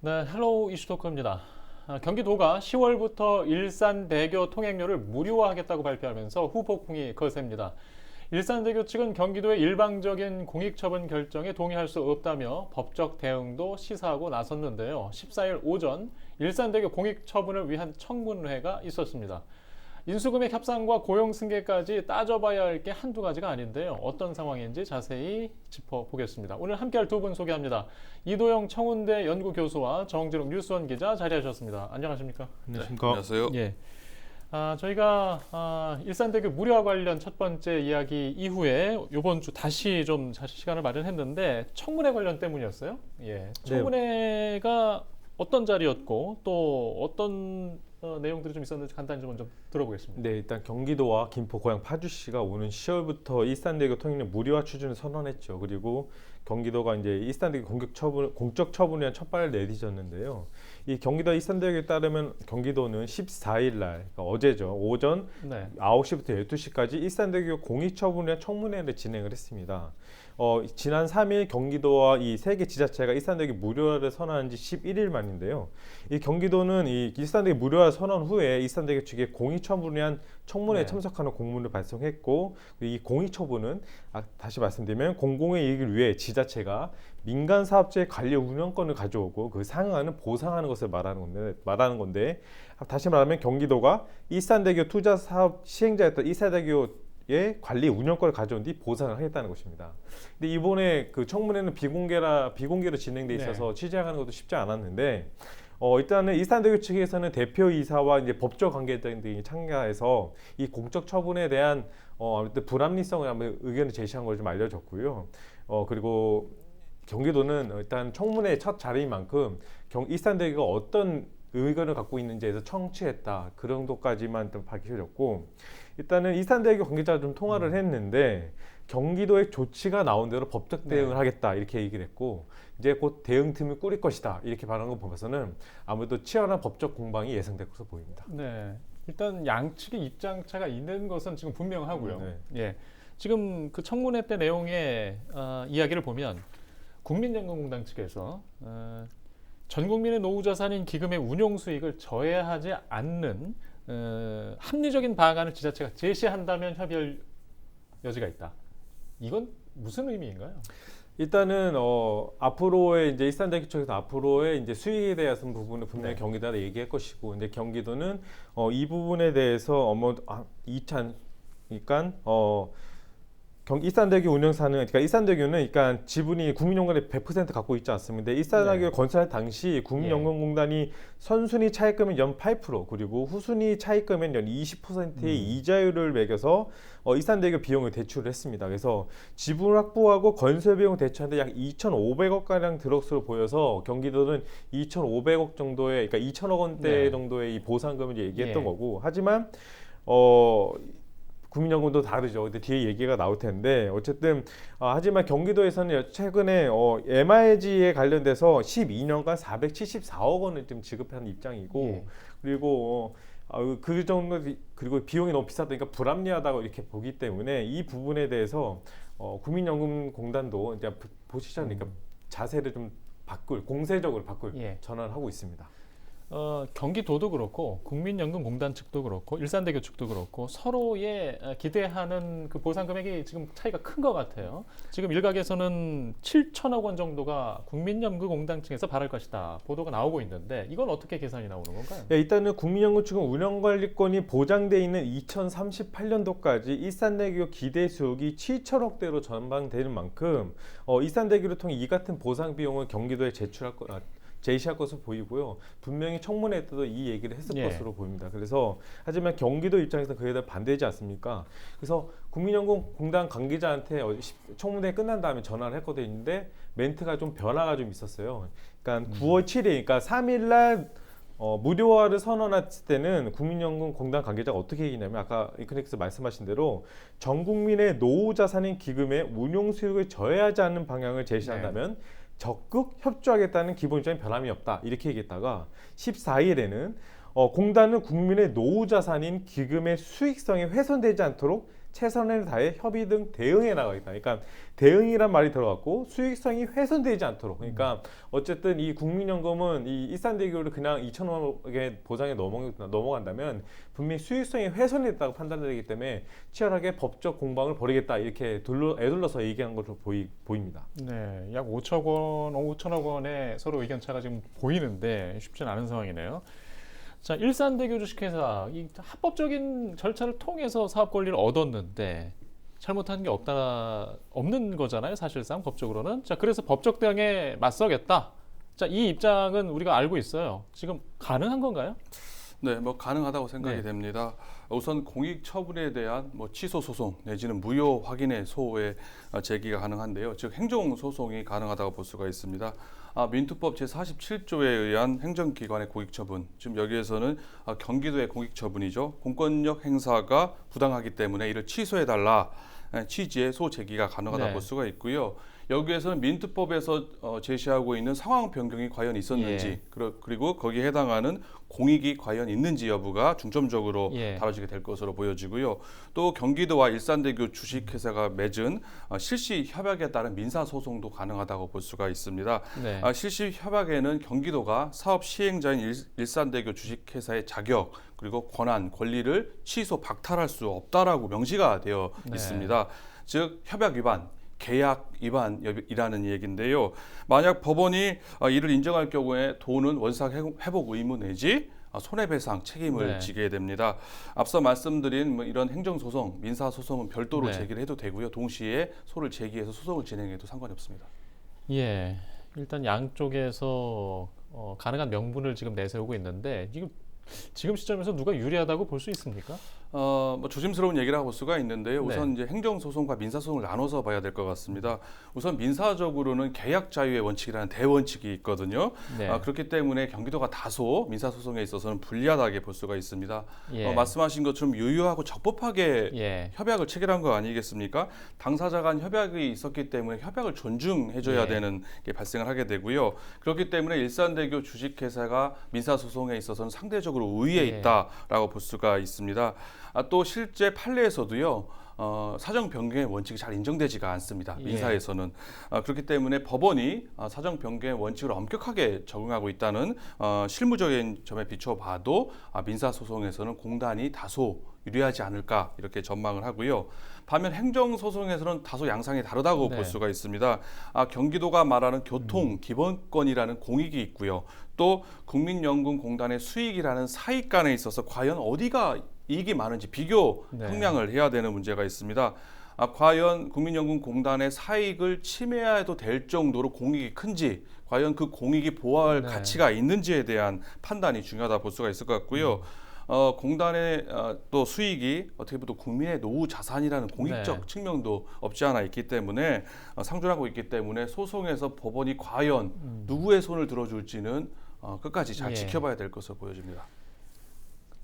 네, 헬로우 이슈토크입니다. 경기도가 10월부터 일산대교 통행료를 무료화하겠다고 발표하면서 후폭풍이 거셉니다. 일산대교 측은 경기도의 일방적인 공익처분 결정에 동의할 수 없다며 법적 대응도 시사하고 나섰는데요. 14일 오전 일산대교 공익처분을 위한 청문회가 있었습니다. 인수금액 협상과 고용 승계까지 따져봐야 할 게 한두 가지가 아닌데요. 어떤 상황인지 자세히 짚어보겠습니다. 오늘 함께할 두 분 소개합니다. 이도영 청운대 연구교수와 정진욱 뉴스원 기자 자리하셨습니다. 안녕하십니까? 안녕하십니까? 안녕하세요. 예. 저희가 일산대교 무료화 관련 첫 번째 이야기 이후에 이번 주 다시 좀 시간을 마련했는데 청문회 관련 때문이었어요. 예. 청문회가 어떤 자리였고 또 어떤 내용들이 좀 있었는지 간단히 좀 먼저 들어보겠습니다. 네, 일단 경기도와 김포, 고양, 파주시가 오는 10월부터 일산대교 통행료 무료화 추진을 선언했죠. 그리고 경기도가 이제 일산대교 공적 처분에 첫 발을 내딛었는데요. 이 경기도 일산대교에 따르면 경기도는 14일 날, 그러니까 어제죠. 오전 9시부터 12시까지 일산대교 공익처분에 청문회를 진행을 했습니다. 지난 3일 경기도와 이 세 개 지자체가 일산대교 무료화를 선언한 지 11일 만인데요. 이 경기도는 이 일산대교 무료화 선언 후에 일산대교 측에 공익처분에 한 청문회에 참석하는 공문을 발송했고, 이 공익처분은 다시 말씀드리면 공공의 이익을 위해 지자체가 민간 사업자의 관리 운영권을 가져오고 그 상환은 보상하는 것을 말하는 건데 다시 말하면 경기도가 일산대교 투자 사업 시행자였던 일산대교의 관리 운영권을 가져온 뒤 보상을 하겠다는 것입니다. 근데 이번에 그 청문회는 비공개로 진행돼 있어서 취재하는 것도 쉽지 않았는데 일단은 일산대교 측에서는 대표이사와 이제 법적 관계자 등이 참가해서 이 공적 처분에 대한 아무튼 불합리성을 한번 의견을 제시한 걸 좀 알려줬고요. 그리고 경기도는 일단 청문회 첫 자리인 만큼 일산대교가 어떤 의견을 갖고 있는지에서 청취했다, 그 정도까지만 좀 밝혀졌고, 일단은 일산대교 관계자가 좀 통화를 했는데 경기도의 조치가 나온 대로 법적 대응을 하겠다 이렇게 얘기를 했고, 이제 곧 대응팀을 꾸릴 것이다 이렇게 말한 거 보면서는 아무래도 치열한 법적 공방이 예상될 것으로 보입니다. 네, 일단 양측의 입장차가 있는 것은 지금 분명하고요. 예, 지금 그 청문회 때 내용의 이야기를 보면 국민연금공단 측에서 전 국민의 노후 자산인 기금의 운용 수익을 저해하지 않는 합리적인 방안을 지자체가 제시한다면 협의할 여지가 있다. 이건 무슨 의미인가요? 일단은 앞으로의 이제 일산대교 쪽에서 앞으로의 이제 수익에 대해서 부분을 분명히 경기도가 얘기할 것이고, 이제 경기도는 이 부분에 대해서 그러니까 일산대교 운영사는, 그러니까 일산대교는 그러니까 지분이 국민연금에 100% 갖고 있지 않습니다. 일산대교 건설 당시 국민연금공단이 선순위 차입금은 연 8%, 그리고 후순위 차입금은 연 20%의 이자율을 매겨서 일산대교 비용을 대출을 했습니다. 그래서 지분 확보하고 건설 비용 대출하는데 약 2,500억 가량 들을 것으로 보여서 경기도는 2,500억 정도의, 그러니까 2,000억 원대 정도의 이 보상금을 얘기했던 거고, 하지만 국민연금도 다르죠. 근데 뒤에 얘기가 나올 텐데 어쨌든 하지만 경기도에서는 최근에 MRG에 관련돼서 12년간 474억 원을 지금 지급하는 입장이고, 그리고 그 정도, 그리고 비용이 너무 비싸다니까 불합리하다고 이렇게 보기 때문에 이 부분에 대해서 국민연금공단도 이제 보시지 않으니까 자세를 좀 공세적으로 바꿀 전환을 하고 있습니다. 경기도도 그렇고 국민연금공단 측도 그렇고 일산대교 측도 그렇고 서로의 기대하는 그 보상 금액이 지금 차이가 큰 것 같아요. 지금 일각에서는 7천억 원 정도가 국민연금공단 측에서 바랄 것이다 보도가 나오고 있는데, 이건 어떻게 계산이 나오는 건가요? 일단은 국민연금 측은 운영관리권이 보장돼 있는 2038년도까지 일산대교 기대 수익이 7천억대로 전망되는 만큼 일산대교를 통해 이 같은 보상 비용을 경기도에 제시할 것으로 보이고요. 분명히 청문회 때도 이 얘기를 했을 것으로 보입니다. 그래서 하지만 경기도 입장에서 그에 대해 반대지 않습니까? 그래서 국민연금공단 관계자한테 청문회 끝난 다음에 전화를 했거든요. 멘트가 좀 변화가 좀 있었어요. 그러니까 9월 7일, 그러니까 3일 날 무료화를 선언했을 때는 국민연금공단 관계자가 어떻게 얘기냐면, 아까 이코닉스 말씀하신 대로 전 국민의 노후 자산인 기금의 운용 수익을 저해하지 않는 방향을 제시한다면 적극 협조하겠다는 기본적인 변함이 없다 이렇게 얘기했다가, 14일에는 공단은 국민의 노후 자산인 기금의 수익성이 훼손되지 않도록 최선을 다해 협의 등 대응해 나가겠다. 그러니까 대응이란 말이 들어갔고 수익성이 훼손되지 않도록. 그러니까 어쨌든 이 국민연금은 이 일산대교를 그냥 2,000원에 보장에 넘어간다면 분명히 수익성이 훼손됐다고 판단되기 때문에 치열하게 법적 공방을 벌이겠다 이렇게 애둘러서 얘기한 것으로 보입니다. 네, 약 5천억 원의 서로 의견 차가 지금 보이는데 쉽지는 않은 상황이네요. 자, 일산대교 주식회사 이 합법적인 절차를 통해서 사업 권리를 얻었는데 잘못한 게 없는 거잖아요, 사실상 법적으로는. 자, 그래서 법적 대응에 맞서겠다. 자, 이 입장은 우리가 알고 있어요. 지금 가능한 건가요? 네, 뭐 가능하다고 생각이 네. 됩니다. 우선 공익 처분에 대한 뭐 취소 소송 내지는 무효 확인의 소의 제기가 가능한데요. 즉 행정 소송이 가능하다고 볼 수가 있습니다. 민투법 제47조에 의한 행정기관의 공익처분, 지금 여기에서는 경기도의 공익처분이죠. 공권력 행사가 부당하기 때문에 이를 취소해달라 취지의 소 제기가 가능하다 네. 볼 수가 있고요. 여기에서는 민투법에서 제시하고 있는 상황 변경이 과연 있었는지 예. 그리고 거기에 해당하는 공익이 과연 있는지 여부가 중점적으로 예. 다뤄지게 될 것으로 보여지고요. 또 경기도와 일산대교 주식회사가 맺은 실시 협약에 따른 민사 소송도 가능하다고 볼 수가 있습니다. 네. 실시 협약에는 경기도가 사업 시행자인 일산대교 주식회사의 자격 그리고 권한, 권리를 취소, 박탈할 수 없다라고 명시가 되어 네. 있습니다. 즉 협약 위반, 계약 위반이라는 얘기인데요. 만약 법원이 이를 인정할 경우에 돈은 원상 회복 의무 내지 손해배상 책임을 네. 지게 됩니다. 앞서 말씀드린 뭐 이런 행정소송, 민사소송은 별도로 네. 제기를 해도 되고요. 동시에 소를 제기해서 소송을 진행해도 상관이 없습니다. 예, 일단 양쪽에서 가능한 명분을 지금 내세우고 있는데 지금 시점에서 누가 유리하다고 볼 수 있습니까? 뭐 조심스러운 얘기를 볼 수가 있는데요. 우선 네. 이제 행정소송과 민사소송을 나눠서 봐야 될 것 같습니다. 우선 민사적으로는 계약 자유의 원칙이라는 대원칙이 있거든요. 네. 그렇기 때문에 경기도가 다소 민사소송에 있어서는 불리하다게 볼 수가 있습니다. 예. 말씀하신 것처럼 유효하고 적법하게 예. 협약을 체결한 거 아니겠습니까? 당사자 간 협약이 있었기 때문에 협약을 존중해줘야 예. 되는 게 발생을 하게 되고요. 그렇기 때문에 일산대교 주식회사가 민사소송에 있어서는 상대적으로 우위에 예. 있다라고 볼 수가 있습니다. 또 실제 판례에서도요. 사정 변경의 원칙이 잘 인정되지가 않습니다. 예. 민사에서는 그렇기 때문에 법원이 사정 변경의 원칙을 엄격하게 적용하고 있다는 실무적인 점에 비춰봐도 민사 소송에서는 공단이 다소 유리하지 않을까 이렇게 전망을 하고요. 반면 행정 소송에서는 다소 양상이 다르다고 네. 볼 수가 있습니다. 경기도가 말하는 교통 기본권이라는 공익이 있고요. 또 국민연금공단의 수익이라는 사익간에 있어서 과연 어디가 이익이 많은지 비교 네. 평량을 해야 되는 문제가 있습니다. 과연 국민연금공단의 사익을 침해해도 될 정도로 공익이 큰지, 과연 그 공익이 보호할 네. 가치가 있는지에 대한 판단이 중요하다 볼 수가 있을 것 같고요. 공단의 또 수익이 어떻게 보면 또 국민의 노후 자산이라는 공익적 네. 측면도 없지 않아 있기 때문에 상존하고 있기 때문에 소송에서 법원이 과연 누구의 손을 들어줄지는 끝까지 잘 예. 지켜봐야 될 것으로 보여집니다.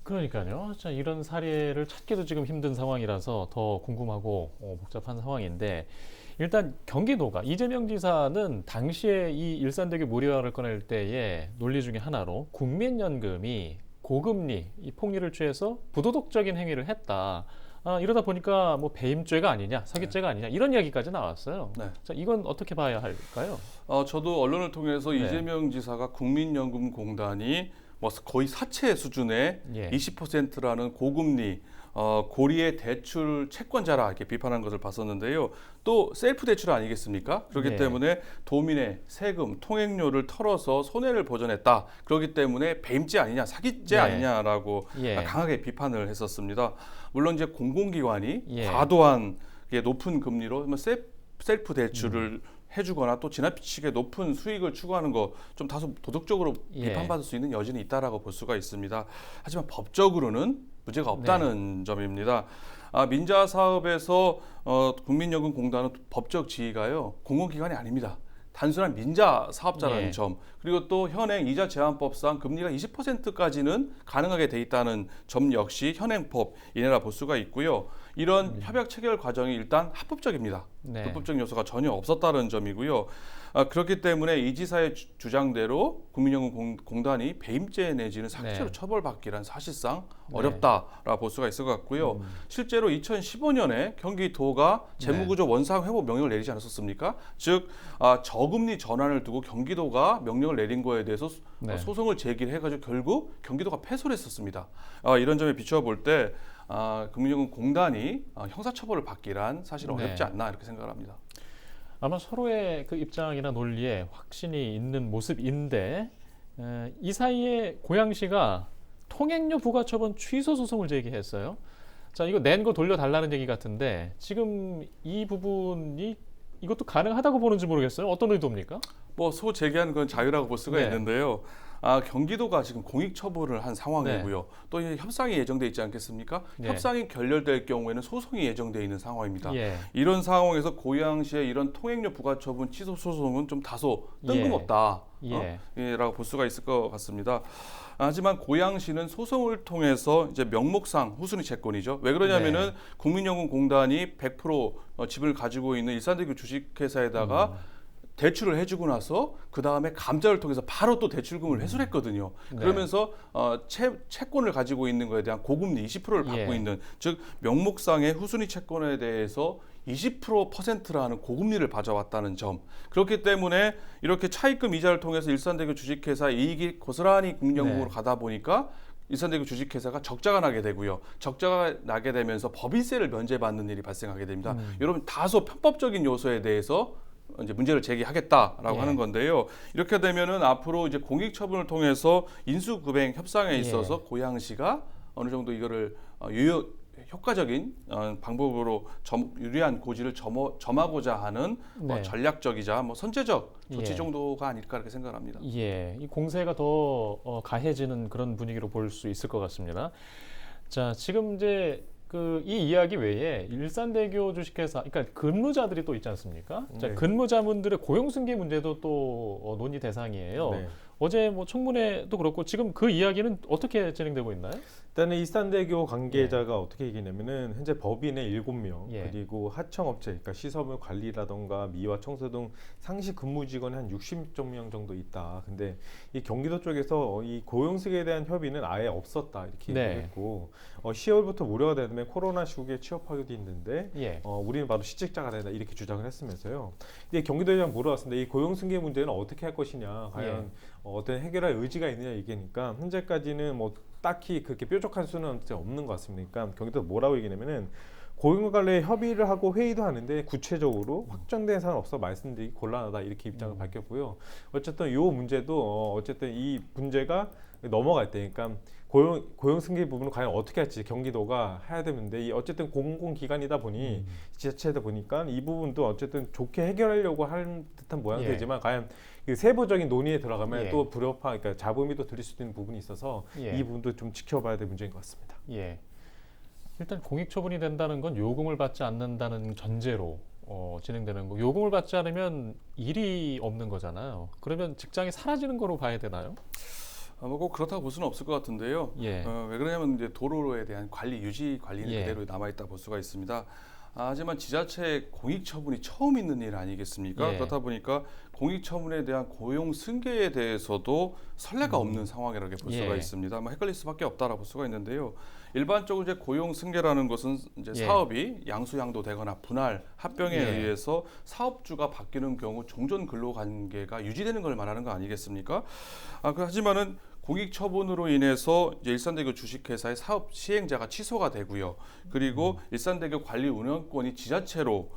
그러니까요. 자, 이런 사례를 찾기도 지금 힘든 상황이라서 더 궁금하고 복잡한 상황인데 일단 경기도가 이재명 지사는 당시에 이 일산대교 무료화를 꺼낼 때의 논리 중에 하나로 국민연금이 고금리, 이 폭리를 취해서 부도덕적인 행위를 했다. 이러다 보니까 뭐 배임죄가 아니냐, 사기죄가 아니냐 이런 이야기까지 나왔어요. 네. 자, 이건 어떻게 봐야 할까요? 저도 언론을 통해서 네. 이재명 지사가 국민연금공단이 뭐 거의 사채 수준의 예. 20%라는 고금리 고리의 대출 채권자라 이렇게 비판한 것을 봤었는데요. 또 셀프 대출 아니겠습니까? 그렇기 네. 때문에 도민의 세금, 통행료를 털어서 손해를 보전했다. 그렇기 때문에 배임죄 아니냐, 사기죄 네. 아니냐라고 예. 강하게 비판을 했었습니다. 물론 이제 공공기관이 예. 과도한 높은 금리로 셀프 대출을 해주거나 또 지나치게 높은 수익을 추구하는 거 좀 다소 도덕적으로 예. 비판받을 수 있는 여지는 있다라고 볼 수가 있습니다. 하지만 법적으로는 문제가 없다는 점입니다. 민자 사업에서 국민연금공단은 법적 지위가요 공공기관이 아닙니다. 단순한 민자 사업자라는 예. 점 그리고 또 현행 이자 제한법상 금리가 20%까지는 가능하게 돼 있다는 점 역시 현행법 이내라 볼 수가 있고요. 이런 협약 체결 과정이 일단 합법적입니다. 네. 불법적 요소가 전혀 없었다는 점이고요. 그렇기 때문에 이 지사의 주장대로 국민연금공단이 배임죄 내지는 삭제로 네. 처벌받기란 사실상 네. 어렵다라고 볼 수가 있을 것 같고요. 실제로 2015년에 경기도가 재무구조 원상 회복 명령을 내리지 않았었습니까? 즉 저금리 전환을 두고 경기도가 명령을 내린 거에 대해서 네. 소송을 제기를 해가지고 결국 경기도가 패소를 했었습니다. 이런 점에 비추어 볼 때 국민연금공단이 형사처벌을 받기란 사실 어렵지 네. 않나 이렇게 생각을 합니다. 아마 서로의 그 입장이나 논리에 확신이 있는 모습인데 이 사이에 고양시가 통행료 부과처분 취소 소송을 제기했어요. 자, 이거 낸 거 돌려달라는 얘기 같은데 지금 이 부분이 이것도 가능하다고 보는지 모르겠어요. 어떤 의도입니까? 뭐 소 제기하는 건 자유라고 볼 수가 네. 있는데요. 경기도가 지금 공익 처벌을 한 상황이고요. 또 이제 협상이 예정돼 있지 않겠습니까? 네. 협상이 결렬될 경우에는 소송이 예정돼 있는 상황입니다. 예. 이런 상황에서 고양시의 이런 통행료 부과처분 취소 소송은 좀 다소 뜬금없다. 라고 볼 수가 있을 것 같습니다. 하지만 고양시는 소송을 통해서 이제 명목상 후순위 채권이죠. 왜 그러냐면은 국민연금공단이 100% 지분을 가지고 있는 일산대교 주식회사에다가 대출을 해주고 나서 그 다음에 감자를 통해서 바로 또 대출금을 회수를 했거든요. 네. 그러면서 채권을 가지고 있는 거에 대한 고금리 20%를 받고 예. 있는, 즉 명목상의 후순위 채권에 대해서 20%라는 고금리를 가져왔다는 점. 그렇기 때문에 이렇게 차입금 이자를 통해서 일산대교 주식회사 이익이 고스란히 국민연금으로 가다 보니까 일산대교 주식회사가 적자가 나게 되고요. 적자가 나게 되면서 법인세를 면제받는 일이 발생하게 됩니다. 여러분 다소 편법적인 요소에 대해서 이제 문제를 제기하겠다라고 하는 건데요. 이렇게 되면은 앞으로 이제 공익처분을 통해서 인수급행 협상에 있어서 고양시가 어느 정도 이거를 효과적인 방법으로 유리한 고지를 점하고자 하는 전략적이자 선제적 조치 정도가 아닐까 이렇게 생각합니다. 예, 이 공세가 더 가해지는 그런 분위기로 볼 수 있을 것 같습니다. 자, 지금 이제 이 이야기 외에 일산대교 주식회사, 그러니까 근무자들이 또 있지 않습니까? 자, 네. 근무자분들의 고용승계 문제도 또 논의 대상이에요. 네. 어제 청문회도 그렇고 지금 그 이야기는 어떻게 진행되고 있나요? 일단은 일산대교 관계자가 어떻게 얘기냐면은 현재 법인의 7명 예. 그리고 하청업체, 그러니까 시설물 관리라던가 미화 청소 등 상시 근무 직원이 한 60명 정도 있다. 근데 이 경기도 쪽에서 이 고용승계에 대한 협의는 아예 없었다 이렇게 네. 얘기했고 10월부터 무료가 되면 코로나 시국에 취업하기도 힘든데 예. 우리는 바로 실직자가 된다 이렇게 주장을 했으면서요. 근데 경기도에서 물어봤습니다. 이 고용승계 문제는 어떻게 할 것이냐, 과연 어떤 해결할 의지가 있느냐 얘기니까 현재까지는 딱히 그렇게 뾰족한 수는 없는 것 같습니다. 그러니까 경기도 뭐라고 얘기냐면은 고용 관련 협의를 하고 회의도 하는데 구체적으로 확정된 사항은 없어 말씀드리기 곤란하다 이렇게 입장을 밝혔고요. 어쨌든 이 문제도 어쨌든 이 문제가 넘어갈 때, 그러니까 고용 승계 부분은 과연 어떻게 할지 경기도가 해야 되는데 어쨌든 공공기관이다 보니 지자체다 보니까 이 부분도 어쨌든 좋게 해결하려고 하는 듯한 모양이 되지만 과연 그 세부적인 논의에 들어가면 또 그러니까 잡음이 또 들릴 수도 있는 부분이 있어서 이 부분도 좀 지켜봐야 될 문제인 것 같습니다. 예. 일단 공익처분이 된다는 건 요금을 받지 않는다는 전제로 진행되는 거. 요금을 받지 않으면 일이 없는 거잖아요. 그러면 직장이 사라지는 거로 봐야 되나요? 꼭 그렇다고 볼 수는 없을 것 같은데요. 예. 왜 그러냐면 이제 도로에 대한 유지 관리는 예. 그대로 남아있다 볼 수가 있습니다. 하지만 지자체 공익처분이 처음 있는 일 아니겠습니까? 예. 그렇다 보니까 공익처분에 대한 고용 승계에 대해서도 선례가 없는 상황이라고 볼 수가 있습니다. 헷갈릴 수밖에 없다라고 볼 수가 있는데요. 일반적으로 이제 고용 승계라는 것은 이제 사업이 양수양도되거나 분할, 합병에 의해서 사업주가 바뀌는 경우 종전 근로관계가 유지되는 걸 말하는 거 아니겠습니까? 하지만은 공익처분으로 인해서 이제 일산대교 주식회사의 사업 시행자가 취소가 되고요. 그리고 일산대교 관리 운영권이 지자체로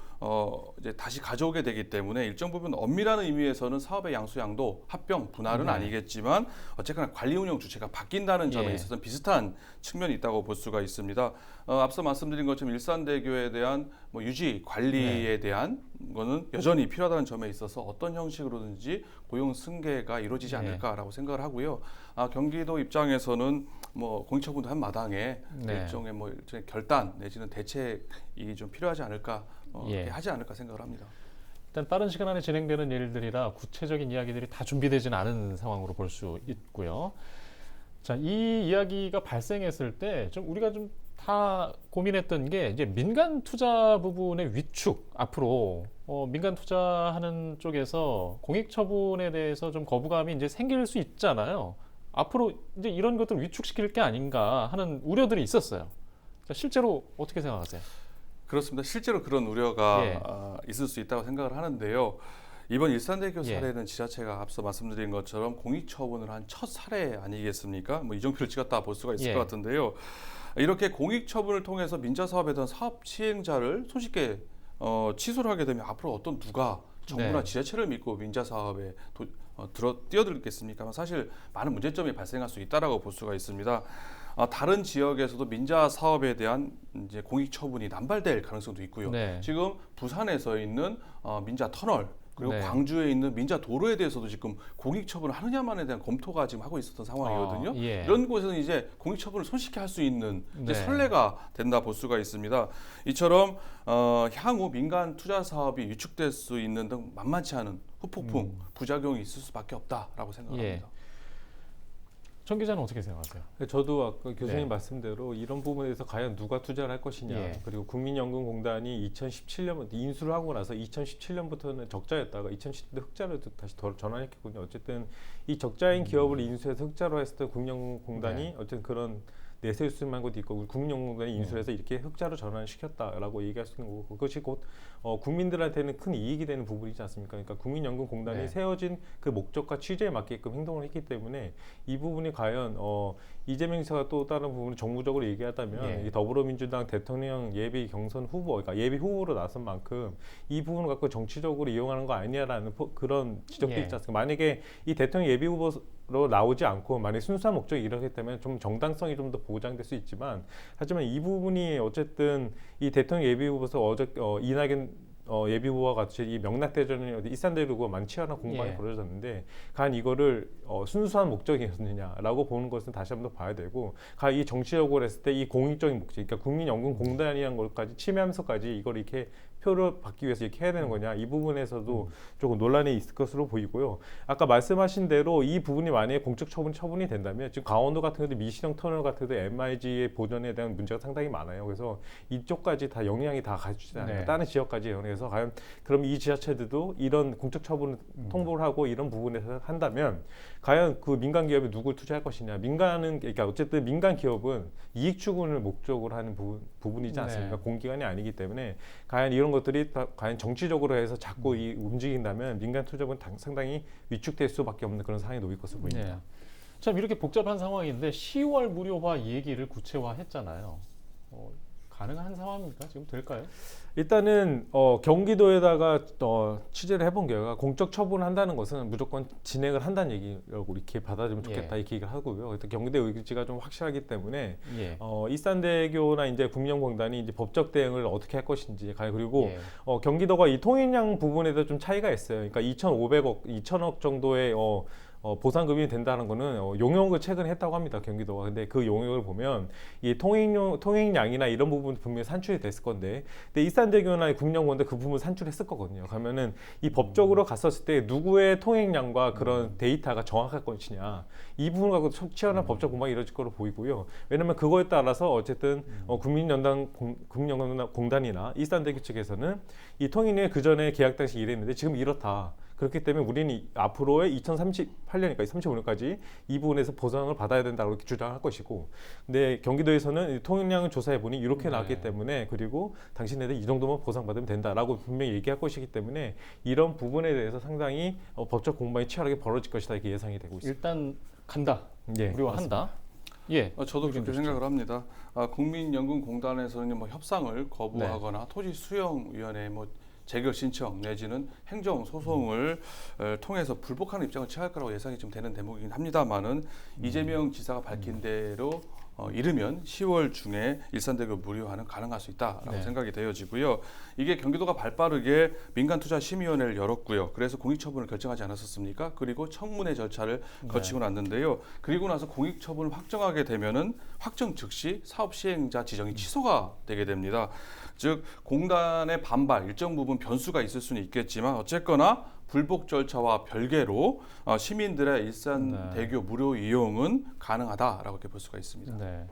이제 다시 가져오게 되기 때문에 일정 부분 엄밀한 의미에서는 사업의 양수양도, 합병, 분할은 아니겠지만 어쨌거나 관리 운영 주체가 바뀐다는 점에 있어서는 비슷한 측면이 있다고 볼 수가 있습니다. 앞서 말씀드린 것처럼 일산대교에 대한 유지 관리에 대한 거는 여전히 필요하다는 점에 있어서 어떤 형식으로든지 고용 승계가 이루어지지 않을까라고 생각을 하고요. 경기도 입장에서는 공익처분도 한 마당에 일종의 일종의 결단 내지는 대책이 좀 필요하지 않을까 하지 않을까 생각을 합니다. 일단 빠른 시간 안에 진행되는 일들이라 구체적인 이야기들이 다 준비되지는 않은 상황으로 볼 수 있고요. 자, 이 이야기가 발생했을 때 좀 우리가 좀 다 고민했던 게 이제 민간 투자 부분의 위축 앞으로 민간 투자하는 쪽에서 공익 처분에 대해서 좀 거부감이 이제 생길 수 있잖아요. 앞으로 이제 이런 것들 위축시킬 게 아닌가 하는 우려들이 있었어요. 자, 실제로 어떻게 생각하세요? 그렇습니다. 실제로 그런 우려가 예. 있을 수 있다고 생각을 하는데요. 이번 일산대교 예. 사례는 지자체가 앞서 말씀드린 것처럼 공익 처분을 한 첫 사례 아니겠습니까? 뭐 이정표를 찍었다 볼 수가 있을 예. 것 같은데요. 이렇게 공익 처분을 통해서 민자 사업에 대한 사업 시행자를 손쉽게 취소를 하게 되면 앞으로 어떤 누가 정부나 네. 지자체를 믿고 민자 사업에 뛰어들겠습니까? 사실 많은 문제점이 발생할 수 있다라고 볼 수가 있습니다. 다른 지역에서도 민자 사업에 대한 이제 공익 처분이 남발될 가능성도 있고요. 네. 지금 부산에서 있는 민자 터널 그리고 네. 광주에 있는 민자 도로에 대해서도 지금 공익 처분을 하느냐만에 대한 검토가 지금 하고 있었던 상황이거든요. 예. 이런 곳에서는 이제 공익 처분을 손쉽게 할 수 있는 이제 네. 선례가 된다 볼 수가 있습니다. 이처럼 향후 민간 투자 사업이 위축될 수 있는 등 만만치 않은 후폭풍 부작용이 있을 수밖에 없다라고 생각합니다. 정 기자는 어떻게 생각하세요? 저도 아까 교수님 네. 말씀대로 이런 부분에서 과연 누가 투자를 할 것이냐, 예. 그리고 국민연금공단이 2017년부터 인수를 하고 나서 2017년부터는 적자였다가 2017년 흑자로 다시 전환했거든요. 어쨌든 이 적자인 기업을 인수해서 흑자로 했을 때 국민연금공단이 네. 어쨌든 그런 내세울 수 있는 것도 있고 국민연금공단이 인수해서 이렇게 흑자로 전환시켰다라고 얘기할 수 있는 거고, 그것이 곧 국민들한테는 큰 이익이 되는 부분이지 않습니까? 그러니까 국민연금공단이 네. 세워진 그 목적과 취지에 맞게끔 행동을 했기 때문에 이 부분이 과연 이재명 지사가 또 다른 부분을 정무적으로 얘기하다면 예. 이 더불어민주당 대통령 예비 경선 후보, 그러니까 예비 후보로 나선 만큼 이 부분을 갖고 정치적으로 이용하는 거 아니냐라는 그런 지적도 예. 있지 않습니까? 만약에 이 대통령 예비 후보로 나오지 않고 만약 순수한 목적이 이렇기 때문에 좀 정당성이 좀 더 보장될 수 있지만, 하지만 이 부분이 어쨌든 이 대통령 예비 후보서 이낙연 예비 후보와 같이 이 명락대전이 일산대교가 많지않은 공방이 예. 벌어졌는데, 과연 이거를 순수한 목적이었느냐라고 보는 것은 다시 한번 봐야 되고, 과연 이 정치적으로 했을 때 이 공익적인 목적, 그러니까 국민연금공단이라는 것까지 침해하면서까지 이걸 이렇게 표를 받기 위해서 이렇게 해야 되는 거냐, 이 부분에서도 조금 논란이 있을 것으로 보이고요. 아까 말씀하신 대로 이 부분이 만약에 공적 처분이 된다면, 지금 강원도 같은 경우도 미시령 터널 같은 경우도 MIG의 보존에 대한 문제가 상당히 많아요. 그래서 이쪽까지 다 영향이 다 가주지 않을까, 네. 다른 지역까지 영향해서 과연 그럼 이 지자체들도 이런 공적 처분을 통보를 하고 이런 부분에서 한다면 과연 그 민간 기업에 누굴 투자할 것이냐. 민간은, 그러니까 어쨌든 민간 기업은 이익 추구를 목적으로 하는 부분이지 않습니까? 네. 공기관이 아니기 때문에 과연 이런 것들이 과연 정치적으로 해서 자꾸 이 움직인다면 민간 투자는 상당히 위축될 수밖에 없는 그런 상황에 놓일 것으로 보입니다. 네. 참 이렇게 복잡한 상황인데 10월 무료화 얘기를 구체화했잖아요. 가능한 상황입니까? 지금 될까요? 일단은 경기도에다가 취재를 해본 결과 공적 처분을 한다는 것은 무조건 진행을 한다는 얘기라고 이렇게 받아들이면 좋겠다, 예. 이렇게 얘기를 하고요. 그래서 경기도 의지가 좀 확실하기 때문에 예. 일산대교나 이제 국민연금공단이 이제 법적 대응을 어떻게 할 것인지, 그리고 예. 경기도가 이 통행량 부분에도 좀 차이가 있어요. 그러니까 2,500억, 2,000억 정도의 보상금이 된다는 거는 용역을 최근에 했다고 합니다, 경기도가. 근데 그 용역을 보면 이 통행량이나 이런 부분 분명히 산출이 됐을 건데, 근데 일산대교나 국민연금공단 그 부분 산출했을 거거든요. 그러면은 이 법적으로 갔었을 때 누구의 통행량과 그런 데이터가 정확할 것이냐, 이 부분을 갖고 치열한 법적 공방이 이루어질 거로 보이고요. 왜냐면 그거에 따라서 어쨌든 국민연금공단이나 일산대교 측에서는 이 통행량이 그 전에 계약 당시 이랬는데 지금 이렇다. 그렇기 때문에 우리는 앞으로의 2038년까지 35년까지 이 부분에서 보상을 받아야 된다고 이렇게 주장할 것이고, 근데 경기도에서는 통행량을 조사해 보니 이렇게 나왔기 때문에, 그리고 당신네들 이 정도만 보상받으면 된다라고 분명히 얘기할 것이기 때문에 이런 부분에 대해서 상당히 법적 공방이 치열하게 벌어질 것이다, 이렇게 예상이 되고 있습니다. 일단 간다. 예, 무료화한다. 예. 저도 그렇게 생각을 합니다. 국민연금공단에서는 뭐 협상을 거부하거나 토지 수용위원회 재결 신청 내지는 행정 소송을 통해서 불복하는 입장을 취할 거라고 예상이 좀 되는 대목이긴 합니다만은 이재명 지사가 밝힌 대로 이르면 10월 중에 일산대교 무료화는 가능할 수 있다라고 네. 생각이 되어지고요. 이게 경기도가 발빠르게 민간투자심의위원회를 열었고요. 그래서 공익처분을 결정하지 않았었습니까? 그리고 청문회 절차를 거치고 났는데요. 그리고 나서 공익처분을 확정하게 되면은 확정 즉시 사업 시행자 지정이 취소가 되게 됩니다. 즉 공단의 반발, 일정 부분 변수가 있을 수는 있겠지만 어쨌거나 불복 절차와 별개로 시민들의 일산대교 무료 이용은 가능하다라고 이렇게 볼 수가 있습니다. 네.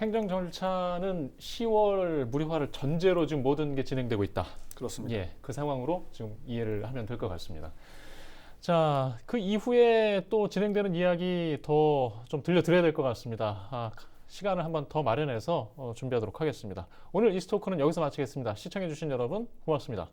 행정 절차는 10월 무료화를 전제로 지금 모든 게 진행되고 있다. 그렇습니다. 예, 그 상황으로 지금 이해를 하면 될 것 같습니다. 자, 그 이후에 또 진행되는 이야기 더 좀 들려드려야 될 것 같습니다. 시간을 한번 더 마련해서 준비하도록 하겠습니다. 오늘 이 스토크는 여기서 마치겠습니다. 시청해주신 여러분 고맙습니다.